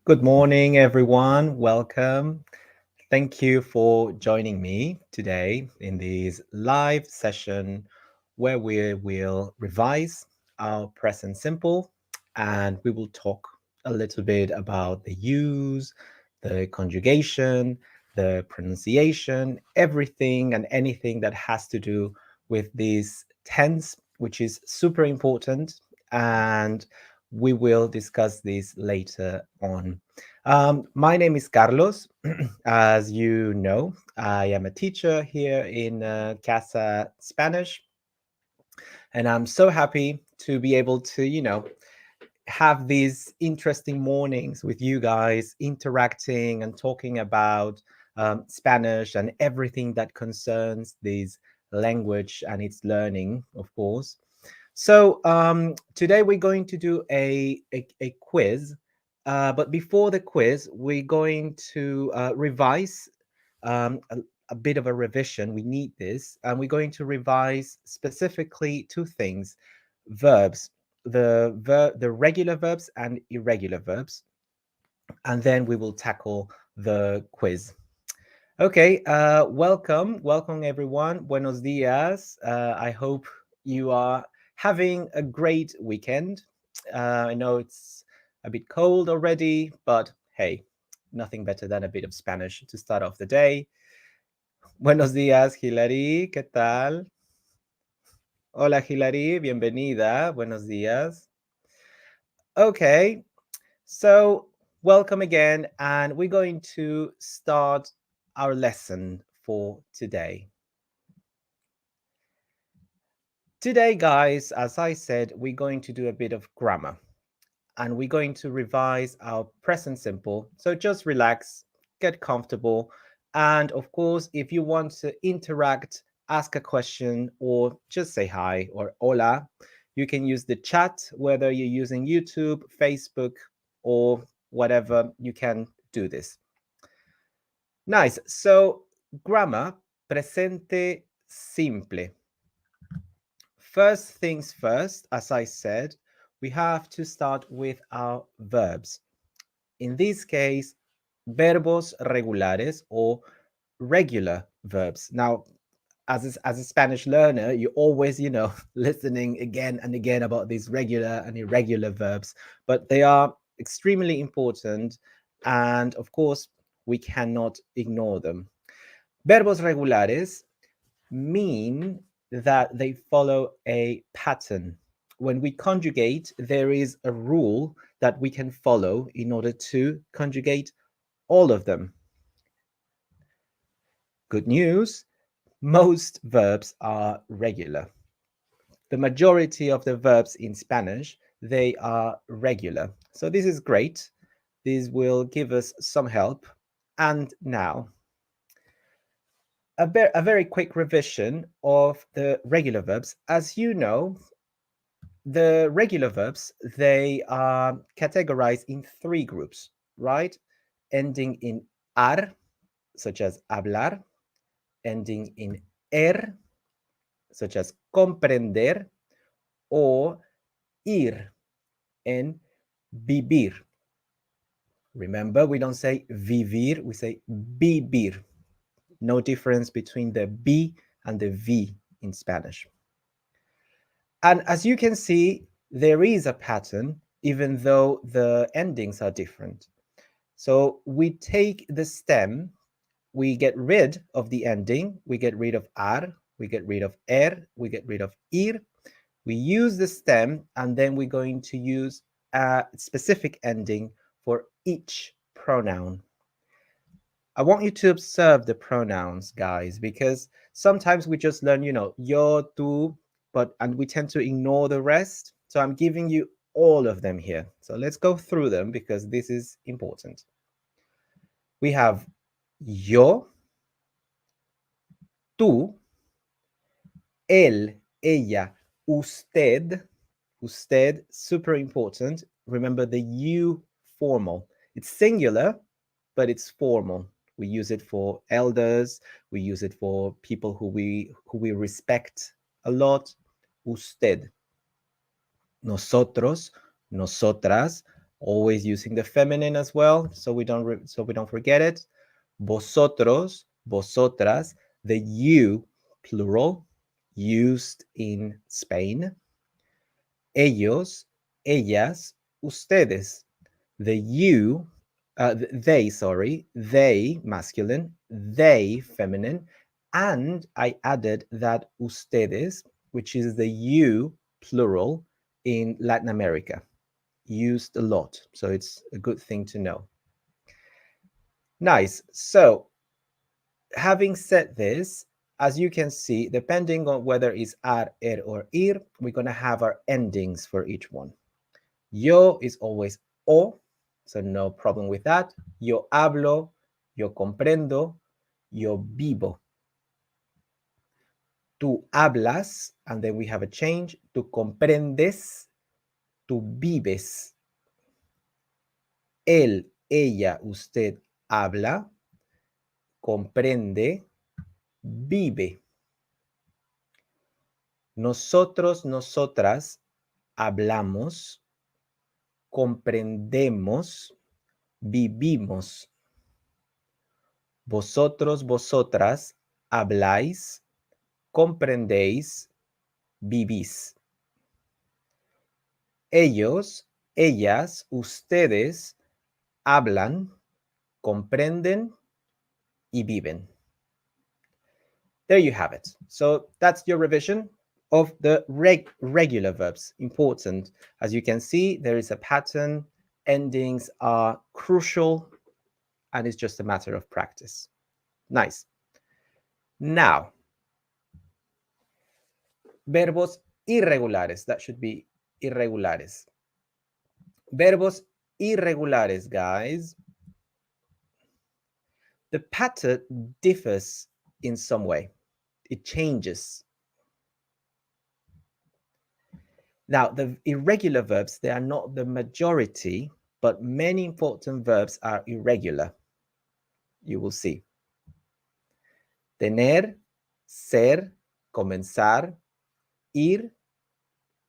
Good morning, everyone. Welcome. Thank you for joining me today in this live session where we will revise our present simple and we will talk a little bit about the use, the conjugation, the pronunciation, everything and anything that has to do with this tense, which is super important. And we will discuss this later on. My name is Carlos. As you know, I am a teacher here in Casa Spanish, and I'm so happy to be able to, have these interesting mornings with you guys, interacting and talking about Spanish and everything that concerns this language and its learning, of course. So today we're going to do a quiz, but before the quiz, we're going to revise um, a, a bit of a revision. We need this, and we're going to revise specifically two things: verbs, the regular verbs and irregular verbs, and then we will tackle the quiz. Okay, welcome everyone. Buenos dias. I hope you are having a great weekend. I know it's a bit cold already, but hey, nothing better than a bit of Spanish to start off the day. Buenos dias, Hilary. ¿Qué tal? Hola, Hilary. Bienvenida. Buenos dias. Okay, so welcome again, and we're going to start our lesson for today. Today, guys, as I said, we're going to do a bit of grammar and we're going to revise our present simple. So just relax, get comfortable. And of course, if you want to interact, ask a question, or just say hi or hola, you can use the chat, whether you're using YouTube, Facebook, or whatever, you can do this. Nice. So, grammar, presente simple. First things first, as I said, we have to start with our verbs. In this case, verbos regulares or regular verbs. Now, as a Spanish learner, you always, listening again and again about these regular and irregular verbs, but they are extremely important. And of course, we cannot ignore them. Verbos regulares mean that they follow a pattern. When we conjugate, there is a rule that we can follow in order to conjugate all of them. Good news, most verbs are regular. The majority of the verbs in Spanish, they are regular. So this is great. This will give us some help. And now, a very quick revision of the regular verbs. As you know, the regular verbs, they are categorized in three groups, right? Ending in ar, such as hablar, ending in er, such as comprender, or ir, en vivir. Remember, we don't say vivir, we say vivir. No difference between the B and the V in Spanish. And as you can see, there is a pattern, even though the endings are different. So we take the stem, we get rid of the ending, we get rid of ar, we get rid of er, we get rid of ir. We use the stem, and then we're going to use a specific ending for each pronoun. I want you to observe the pronouns, guys, because sometimes we just learn, yo, tú, and we tend to ignore the rest. So I'm giving you all of them here. So let's go through them because this is important. We have yo, tú, él, ella, usted. Usted, super important. Remember the you formal. It's singular, but it's formal. We use it for elders. We use it for people who we respect a lot. Usted. Nosotros, nosotras, always using the feminine as well, so we don't forget it. Vosotros, vosotras, the you plural used in Spain. Ellos, ellas, ustedes, the you, they masculine, they feminine, and I added that ustedes, which is the you plural in Latin America, used a lot. So it's a good thing to know. Nice. So having said this, as you can see, depending on whether it's ar, or ir, we're going to have our endings for each one. Yo is always o, so no problem with that. Yo hablo, yo comprendo, yo vivo. Tú hablas, and then we have a change. Tú comprendes, tú vives. Él, ella, usted habla, comprende, vive. Nosotros, nosotras hablamos, comprendemos, vivimos. Vosotros, vosotras habláis, comprendéis, vivís. Ellos, ellas, ustedes hablan, comprenden y viven. There you have it. So that's your revision of the regular verbs. Important. As you can see, there is a pattern. Endings are crucial, and it's just a matter of practice. Nice. Now, verbos irregulares. That should be irregulares. Verbos irregulares, guys. The pattern differs in some way. It changes. Now, the irregular verbs, they are not the majority, but many important verbs are irregular. You will see. Tener, ser, comenzar, ir,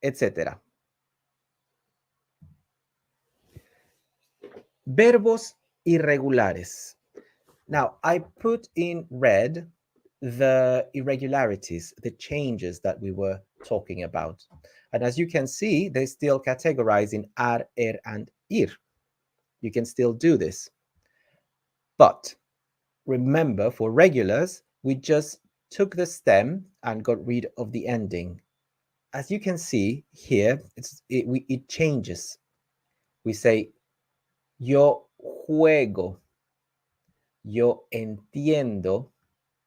etc. Verbos irregulares. Now, I put in red the irregularities, the changes that we were talking about. And as you can see, they still categorize in ar, and ir. You can still do this. But remember, for regulars, we just took the stem and got rid of the ending. As you can see here, it changes. We say, yo juego, yo entiendo,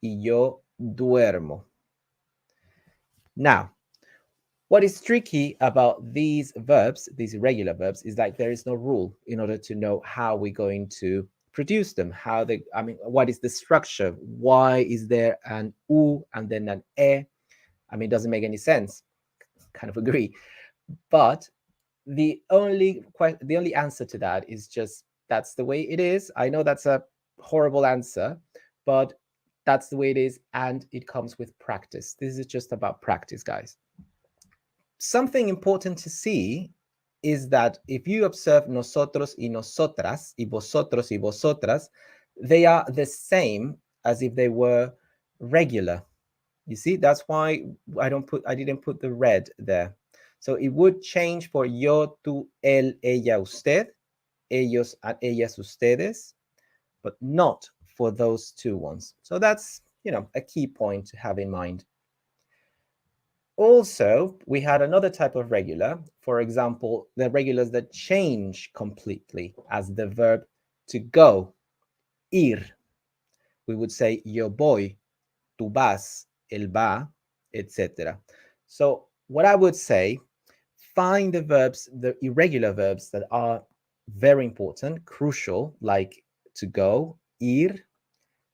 y yo duermo. Now, what is tricky about these verbs, these irregular verbs, is that there is no rule in order to know how we're going to produce them. What is the structure? Why is there an u and then an e? It doesn't make any sense. Kind of agree. But the only answer to that is just that's the way it is. I know that's a horrible answer, but that's the way it is, and it comes with practice. This is just about practice, guys. Something important to see is that if you observe nosotros y nosotras, y vosotros y vosotras, they are the same as if they were regular. You see, that's why I didn't put the red there. So it would change for yo, tú, él, ella, usted, ellos and ellas, ustedes, but not for those two ones. So that's, a key point to have in mind. Also, we had another type of regular, for example, the regulars that change completely as the verb to go, ir. We would say yo voy, tú vas, él va, etc. So what I would say, find the verbs, the irregular verbs that are very important, crucial, like to go, ir,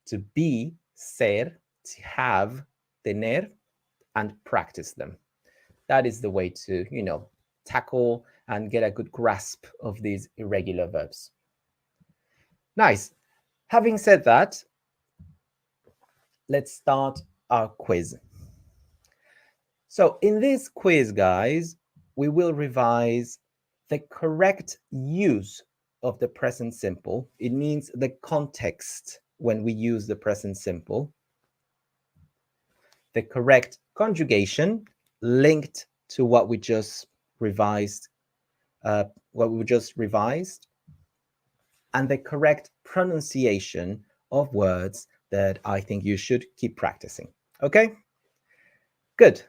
to be, ser, to have, tener, and practice them. That is the way to, tackle and get a good grasp of these irregular verbs. Nice. Having said that, let's start our quiz. So in this quiz, guys, we will revise the correct use of the present simple, it means the context when we use the present simple, the correct conjugation linked to what we just revised, and the correct pronunciation of words that I think you should keep practicing. Okay? Good.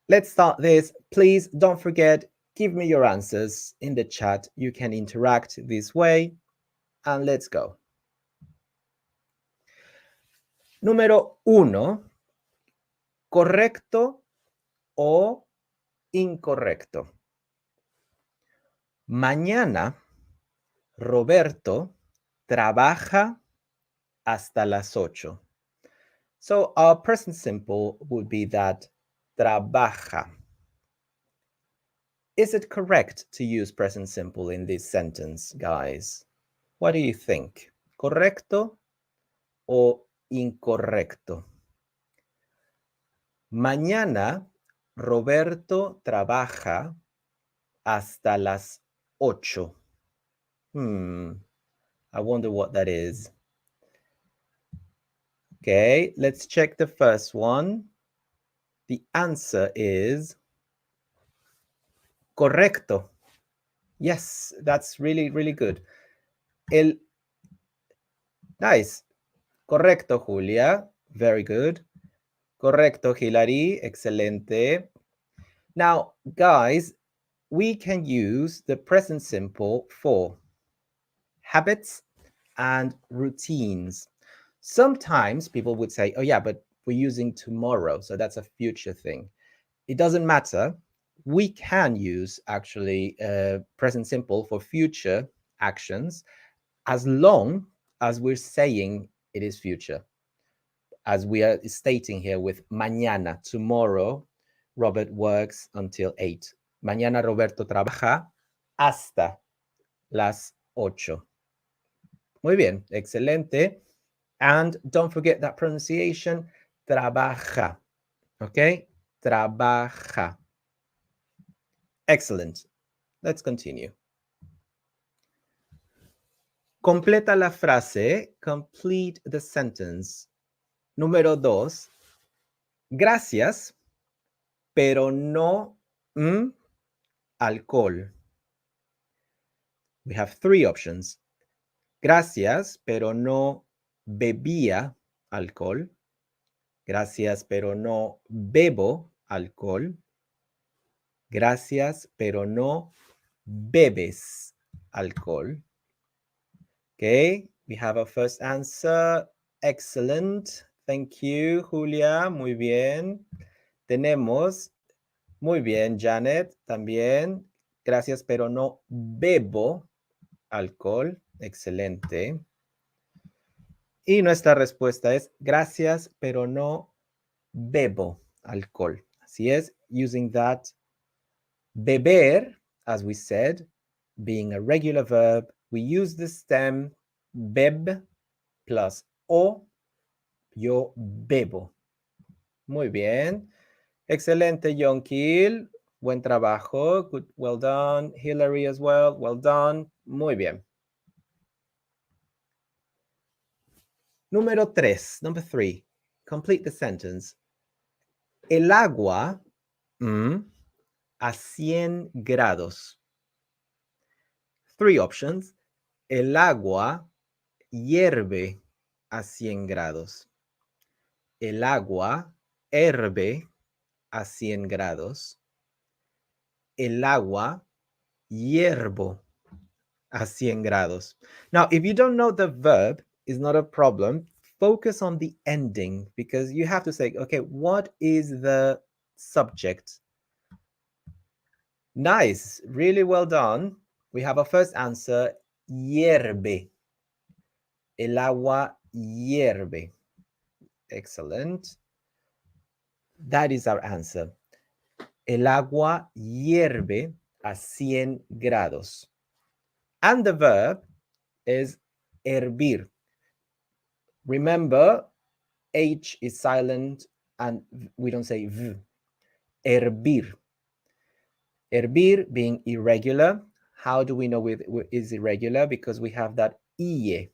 Let's start this. Please don't forget, give me your answers in the chat. You can interact this way, and let's go. Número 1, correcto o incorrecto. Mañana Roberto trabaja hasta las 8. So our present simple would be that trabaja. Is it correct to use present simple in this sentence, guys? What do you think? ¿Correcto o incorrecto? Mañana Roberto trabaja hasta las 8. I wonder what that is. Okay, let's check the first one. The answer is correcto. Yes, that's really, really good. Nice. Correcto, Julia. Very good. Correcto, Hilary. Excelente. Now, guys, we can use the present simple for habits and routines. Sometimes people would say, oh yeah, but we're using tomorrow, so that's a future thing. It doesn't matter. We can use actually present simple for future actions as long as we're saying it is future. As we are stating here with mañana, tomorrow, Robert works until 8. Mañana Roberto trabaja hasta las 8. Muy bien, excelente. And don't forget that pronunciation, trabaja. Okay, trabaja. Excellent. Let's continue. Completa la frase, complete the sentence. Número 2, gracias, pero no alcohol. We have 3 options. Gracias, pero no bebía alcohol. Gracias, pero no bebo alcohol. Gracias, pero no bebes alcohol. Okay, we have our first answer. Excellent. Thank you, Julia. Muy bien. Tenemos, muy bien, Janet, también. Gracias, pero no bebo alcohol. Excelente. Y nuestra respuesta es gracias, pero no bebo alcohol. Así es, using that beber, as we said, being a regular verb, we use the stem beb plus o, yo bebo. Muy bien. Excelente, John Kiel. Buen trabajo. Good, well done. Hillary as well. Well done. Muy bien. Número 3. Number 3. Complete the sentence. El agua a 100 grados. 3 options. El agua hierve a 100 grados. El agua herve a 100 grados. El agua hiervo a 100 grados. Now, if you don't know the verb, it's not a problem. Focus on the ending because you have to say, okay, what is the subject? Nice, really well done. We have our first answer, hierve. El agua hierve. Excellent. That is our answer. El agua hierve a 100 grados. And the verb is hervir. Remember, H is silent and we don't say V. Hervir. Hervir being irregular, How do we know is irregular? Because we have that ie,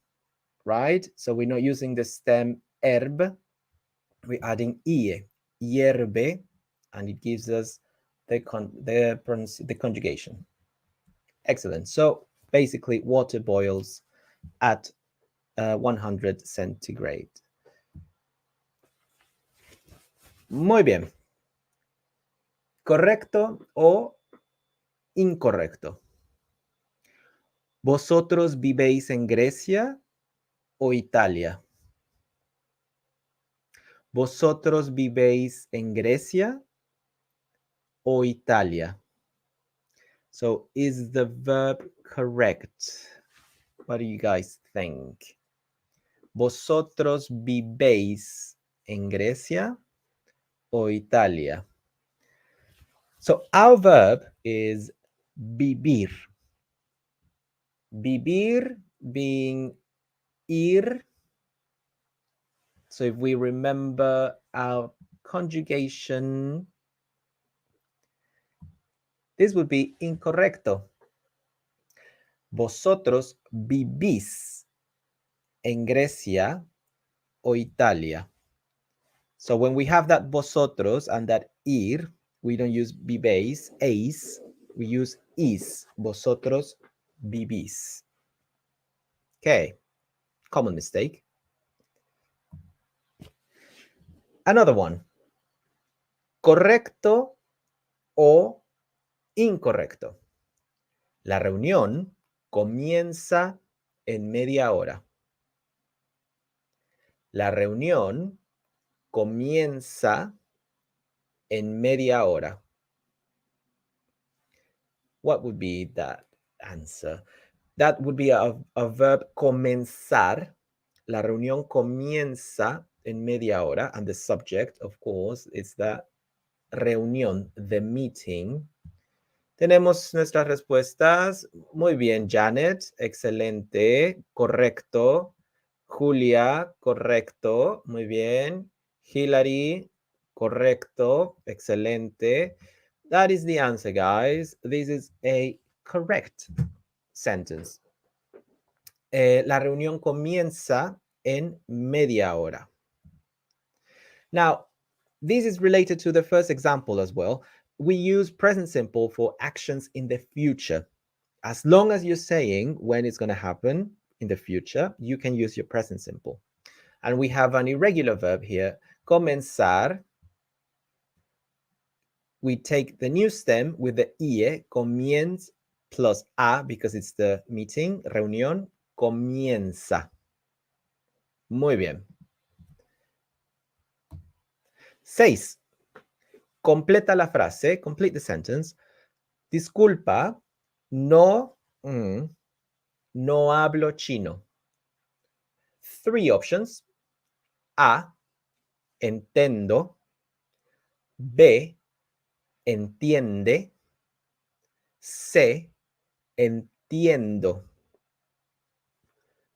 right? So we're not using the stem herb, we're adding ie, hierve, and it gives us the conjugation. Excellent. So basically, water boils at 100 centigrade. Muy bien. ¿Correcto o incorrecto? ¿Vosotros vivéis en Grecia o Italia? ¿Vosotros vivéis en Grecia o Italia? So is the verb correct? What do you guys think? ¿Vosotros vivéis en Grecia o Italia? So our verb is vivir. Vivir being ir. So if we remember our conjugation, this would be incorrecto. Vosotros vivís en Grecia o Italia. So when we have that vosotros and that ir, we don't use vivéis, eis, we use is. Vosotros vivís. Okay, common mistake. Another one. Correcto o incorrecto. La reunión comienza en media hora. La reunión comienza en media hora. What would be that answer? That would be a verb comenzar. La reunión comienza en media hora. And the subject, of course, is the reunión, the meeting. Tenemos nuestras respuestas. Muy bien, Janet. Excelente. Correcto. Julia, correcto. Muy bien. Hilary, correcto. Excelente. That is the answer, guys. This is a correct sentence. La reunión comienza en media hora. Now, this is related to the first example as well. We use present simple for actions in the future. As long as you're saying when it's going to happen in the future, you can use your present simple. And we have an irregular verb here, comenzar. We take the new stem with the ie, comienza, plus a, because it's the meeting, reunión, comienza. Muy bien. 6. Completa la frase, complete the sentence. Disculpa, no hablo chino. 3 options. A, entiendo. B, entiende. C, entiendo.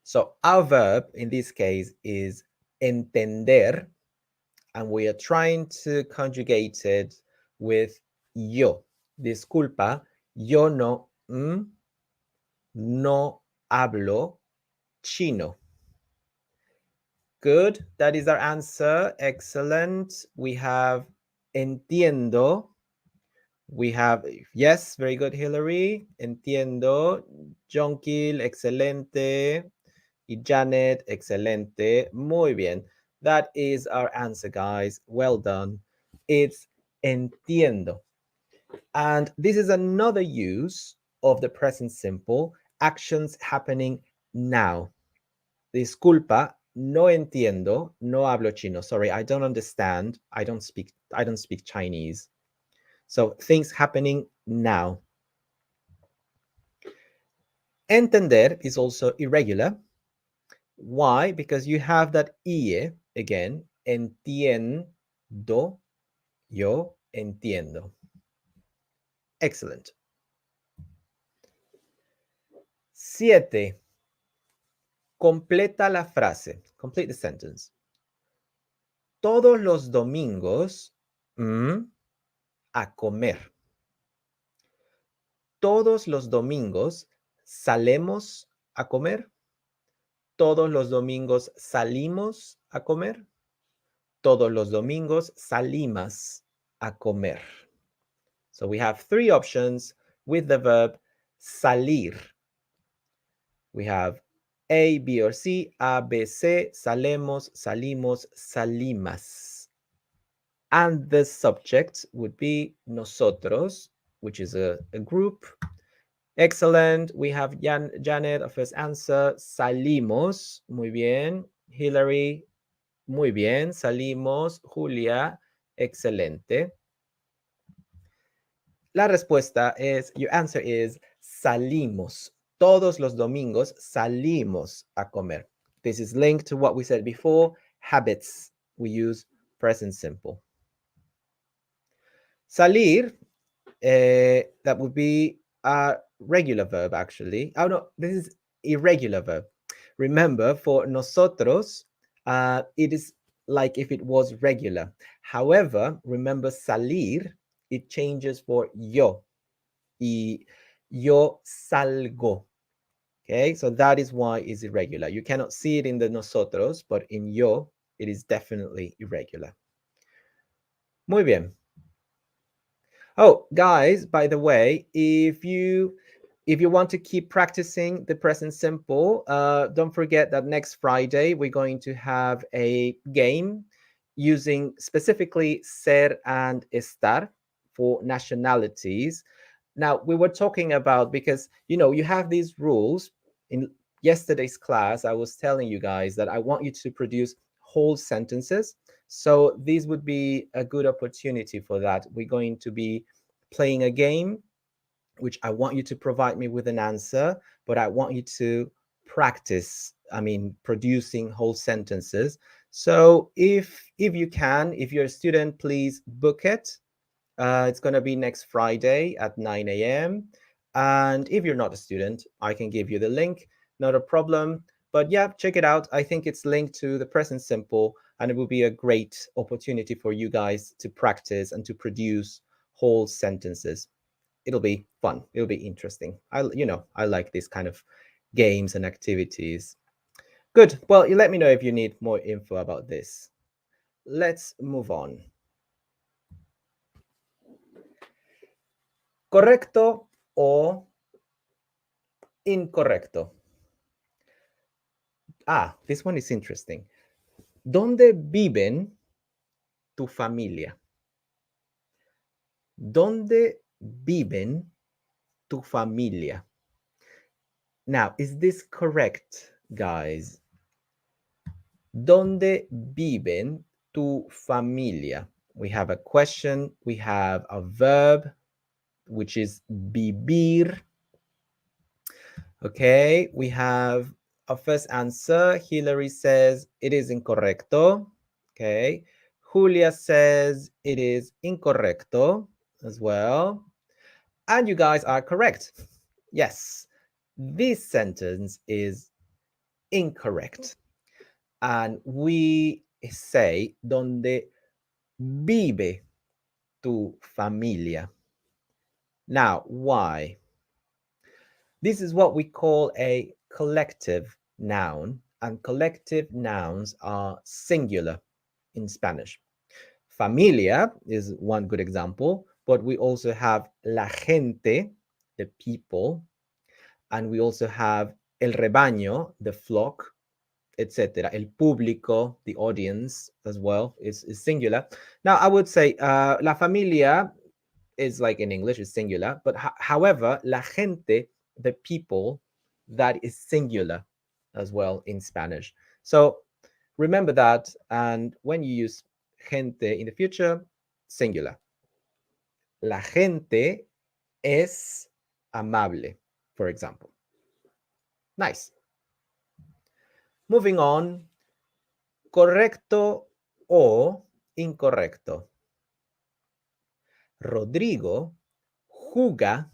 So our verb in this case is entender, and we are trying to conjugate it with yo. Disculpa, yo no hablo chino. Good, that is our answer. Excellent. We have entiendo. We have, yes, very good, Hillary. Entiendo. Jonkil, excelente. Y Janet, excelente. Muy bien. That is our answer, guys. Well done. It's entiendo. And this is another use of the present simple, actions happening now. Disculpa, no entiendo, no hablo chino. Sorry, I don't understand. I don't speak Chinese. So things happening now. Entender is also irregular. Why? Because you have that ie again. Entiendo, yo entiendo. Excellent. 7. Completa la frase. Complete the sentence. Todos los domingos a comer. Todos los domingos salemos a comer. Todos los domingos salimos a comer. Todos los domingos salimas a comer. So we have three options with the verb salir. We have A, B, or C. A, B, C. Salemos, salimos, salimas. And the subject would be nosotros, which is a group. Excellent. We have Janet, our first answer. Salimos. Muy bien. Hillary. Muy bien. Salimos. Julia. Excelente. La respuesta es, your answer is salimos. Todos los domingos salimos a comer. This is linked to what we said before, habits. We use present simple. Salir, that would be a regular verb actually. Oh no, this is irregular verb. Remember, for nosotros, it is like if it was regular. However, remember salir, it changes for yo. Y yo salgo. Okay, so that is why it's irregular. You cannot see it in the nosotros, but in yo, it is definitely irregular. Muy bien. Oh, guys, by the way, if you want to keep practicing the present simple, don't forget that next Friday we're going to have a game using specifically ser and estar for nationalities. Now, we were talking about, because, you know, you have these rules. In yesterday's class, I was telling you guys that I want you to produce whole sentences. So this would be a good opportunity for that. We're going to be playing a game, which I want you to provide me with an answer, but I want you to practice, producing whole sentences. So if you can, if you're a student, please book it. It's going to be next Friday at 9 a.m. And if you're not a student, I can give you the link, not a problem. But yeah, check it out. I think it's linked to the present simple, and it will be a great opportunity for you guys to practice and to produce whole sentences. It'll be fun. It'll be interesting. I like these kind of games and activities. Good. Well, you let me know if you need more info about this. Let's move on. ¿Correcto o incorrecto? This one is interesting. ¿Dónde viven tu familia? ¿Dónde viven tu familia? Now, is this correct, guys? ¿Dónde viven tu familia? We have a question, we have a verb, which is vivir. Okay, we have our first answer. Hillary says it is incorrecto. Okay, Julia says it is incorrecto as well. And you guys are correct. Yes, this sentence is incorrect. And we say donde vive tu familia. Now, why? This is what we call a collective noun, and collective nouns are singular in Spanish. Familia is one good example, but we also have la gente, the people, and we also have el rebaño, the flock, etc. El público, the audience as well, is singular. Now, I would say la familia is like in English, is singular, but however, la gente, the people, that is singular as well in Spanish. So remember that, and when you use gente in the future, singular. La gente es amable, for example. Nice. Moving on, correcto o incorrecto. Rodrigo juega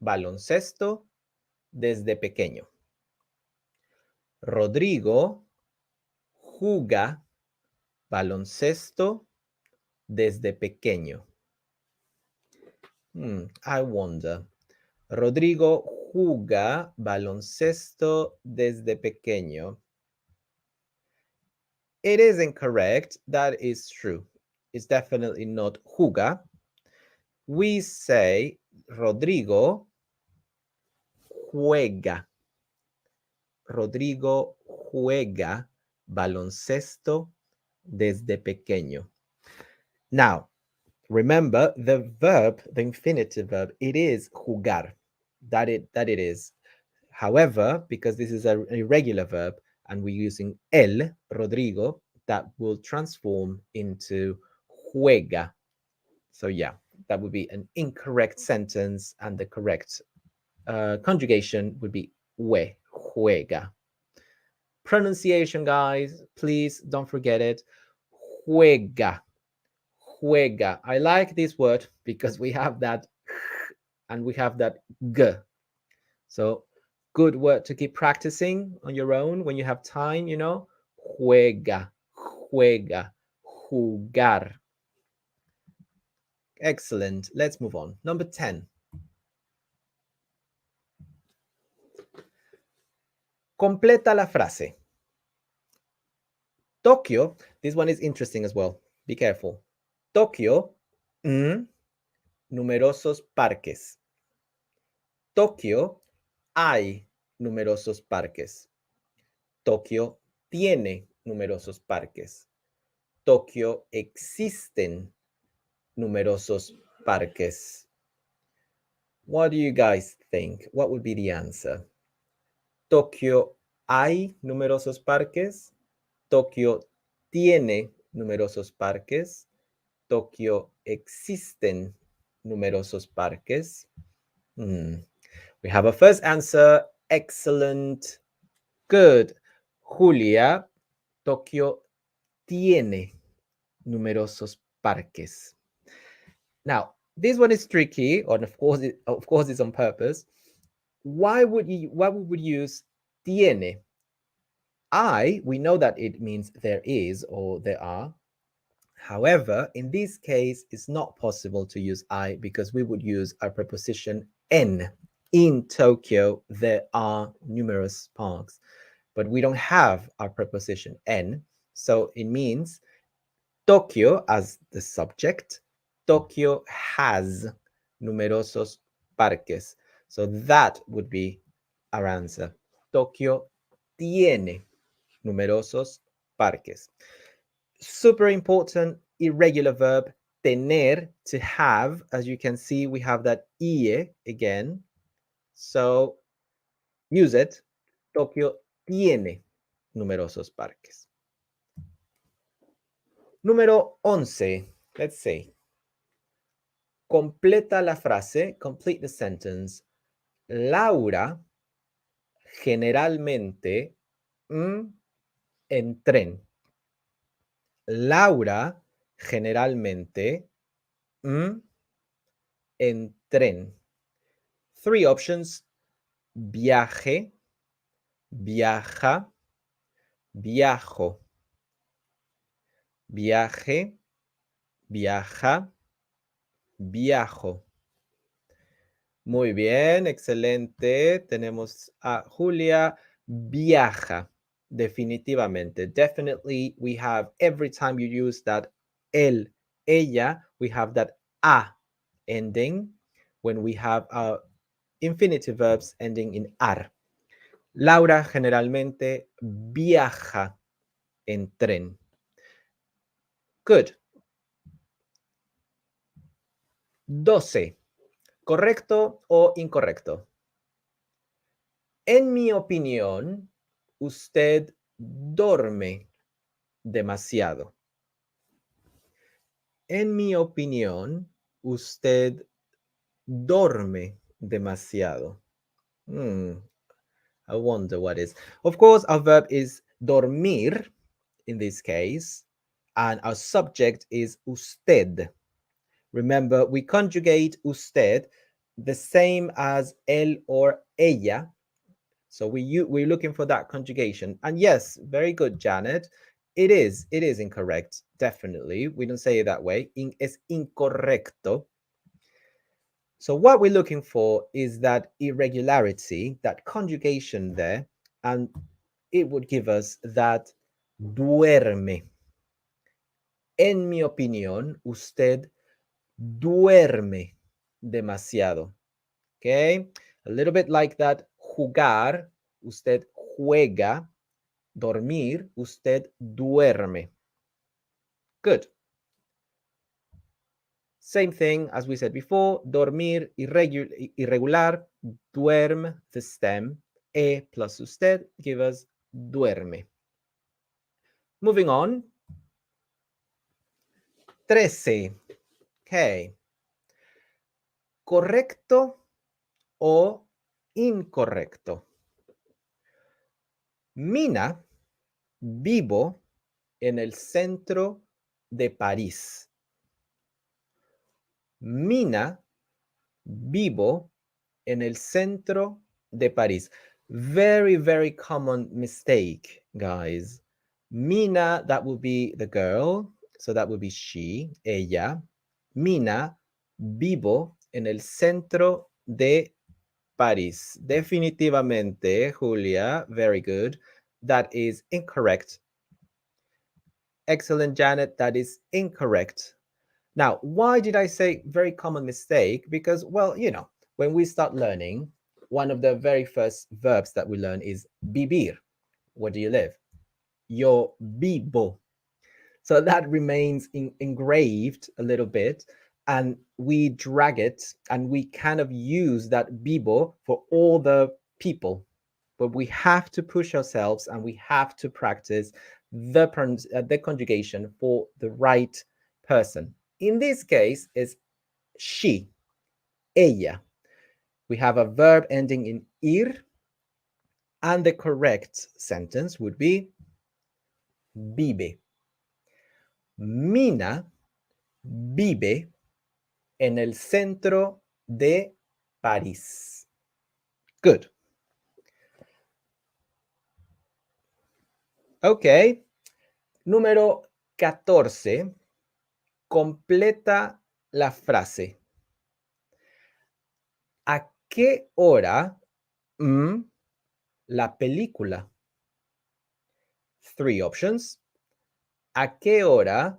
baloncesto desde pequeño. Rodrigo juega baloncesto desde pequeño. I wonder, Rodrigo juega baloncesto desde pequeño. It is incorrect. That is true. It's definitely not juega. We say Rodrigo juega. Rodrigo juega baloncesto desde pequeño. Now, remember the verb, the infinitive verb, it is jugar. That it is. However, because this is an irregular verb and we're using el, Rodrigo, that will transform into juega. So yeah, that would be an incorrect sentence, and the correct conjugation would be juega. Pronunciation, guys, please don't forget it. Juega. Juega. I like this word because we have that and we have that g. So good word to keep practicing on your own when you have time, you know. Juega, juega, jugar. Excellent. Let's move on. Number 10. Completa la frase. Tokio, this one is interesting as well. Be careful. Tokio, numerosos parques. Tokio, hay numerosos parques. Tokio tiene numerosos parques. Tokio existen numerosos parques. What do you guys think? What would be the answer? Tokio hay numerosos parques. Tokio tiene numerosos parques. Tokio existen numerosos parques. We have a first answer. Excellent. Good. Julia, Tokio tiene numerosos parques. Now, this one is tricky, and of course it's on purpose. Why would we use tiene? We know that it means there is or there are. However, in this case, it's not possible to use I because we would use our preposition en. In Tokyo, there are numerous parks, but we don't have our preposition en. So it means Tokyo as the subject. Tokyo has numerosos parques. So that would be our answer. Tokyo tiene numerosos parques. Super important irregular verb, tener, to have. As you can see, we have that ie again. So use it. Tokio tiene numerosos parques. Número 11. Let's see. Completa la frase, complete the sentence. Laura generalmente en tren. Laura generalmente en tren. 3 options. Viaje, viaja, viajo. Viaje, viaja, viajo. Muy bien, excelente. Tenemos a Julia. Viaja, definitivamente. Definitely, we have, every time you use that el, ella, we have that a ending when we have our infinitive verbs ending in ar. Laura generalmente viaja en tren. Good. 12. ¿Correcto o incorrecto? En mi opinión, usted duerme demasiado. En mi opinión, usted duerme demasiado. I wonder what is. Of course, our verb is dormir in this case, and our subject is usted. Remember, we conjugate usted the same as él or ella. So we're looking for that conjugation. And yes, very good, Janet. It is incorrect, definitely. We don't say it that way. Es incorrecto. So what we're looking for is that irregularity, that conjugation there, and it would give us that duerme. En mi opinión, usted duerme demasiado. Okay? A little bit like that. Jugar, usted juega. Dormir, usted duerme. Good. Same thing as we said before. Dormir, irregular. Duerme, the stem. E plus usted give us duerme. Moving on. 13. Okay. Correcto o incorrecto. Mina, vivo en el centro de París. Mina, vivo en el centro de París. Very, very common mistake, guys. Mina, that would be the girl. So that would be she, ella. Mina, vivo en el centro de París. Definitivamente, Julia, very good. That is incorrect. Excellent, Janet, that is incorrect. Now, why did I say very common mistake? Because, well, you know, when we start learning, one of the very first verbs that we learn is vivir. Where do you live? Yo vivo. So that remains engraved a little bit, and we drag it and we kind of use that vivo for all the people. But we have to push ourselves and we have to practice the conjugation for the right person. In this case, is she, ella. We have a verb ending in ir, and the correct sentence would be vive. Mina vive en el centro de París. Good. Ok. Número 14. Completa la frase. ¿A qué hora la película? 3 options. ¿A qué hora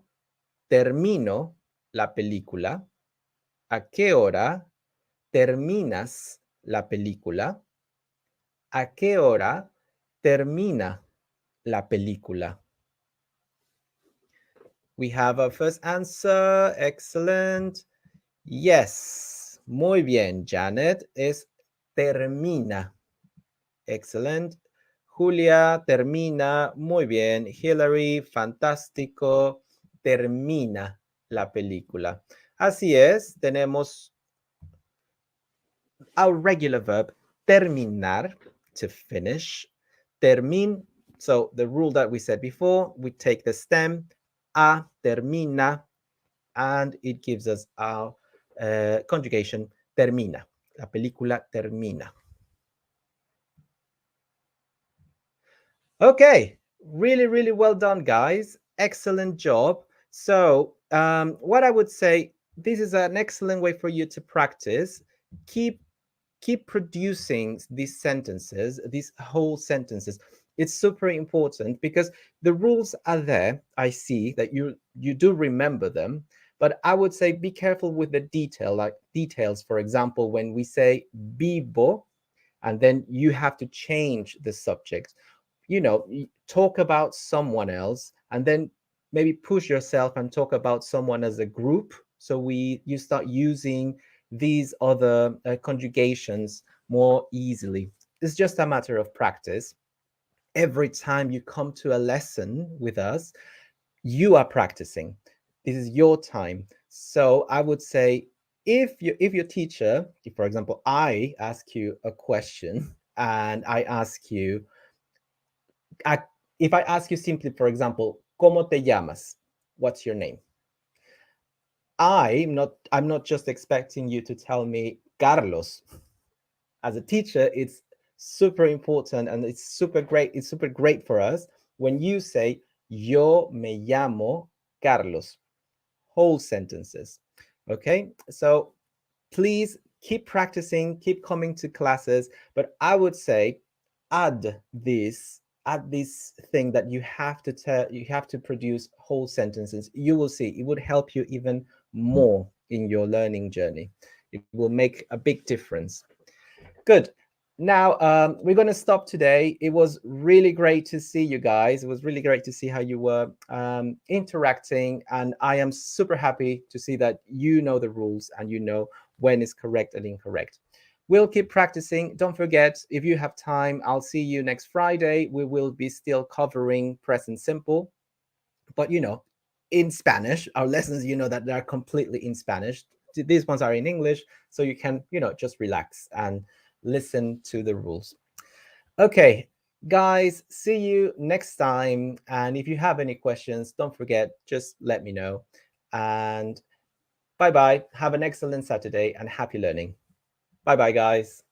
termino la película? ¿A qué hora terminas la película? ¿A qué hora termina la película? We have our first answer. Excellent. Yes. Muy bien, Janet. Es termina. Excellent. Julia, termina. Muy bien. Hillary, fantástico. Termina la película. Así es, tenemos our regular verb, terminar, to finish. Termin, so the rule that we said before, we take the stem, a, termina, and it gives us our conjugation, termina. La película termina. Okay, really, really well done, guys. Excellent job. So what I would say, this is an excellent way for you to practice. Keep producing these sentences, these whole sentences. It's super important because the rules are there. I see that you do remember them, but I would say be careful with the details. For example, when we say vivo, and then you have to change the subject. You know, talk about someone else, and then maybe push yourself and talk about someone as a group. So you start using these other conjugations more easily. It's just a matter of practice. Every time you come to a lesson with us, you are practicing. This is your time. So I would say, if your teacher, if for example I ask you a question and I ask you, if I ask you simply, for example, ¿Cómo te llamas? What's your name? I'm not just expecting you to tell me Carlos. As a teacher, it's super important and it's super great. It's super great for us when you say yo me llamo Carlos. Whole sentences. Okay, so please keep practicing, keep coming to classes, but I would say add this thing that you have to tell, you have to produce whole sentences. You will see it would help you even more in your learning journey. It will make a big difference. Good. Now we're going to stop today. It was really great to see you guys. It was really great to see how you were interacting, and I am super happy to see that you know the rules and you know when is correct and incorrect. We'll keep practicing. Don't forget, if you have time, I'll see you next Friday. We will be still covering present simple, but in Spanish. Our lessons, that they're completely in Spanish. These ones are in English, so you can, just relax and listen to the rules. Okay, guys, see you next time. And if you have any questions, don't forget, just let me know. And bye-bye. Have an excellent Saturday and happy learning. Bye-bye, guys.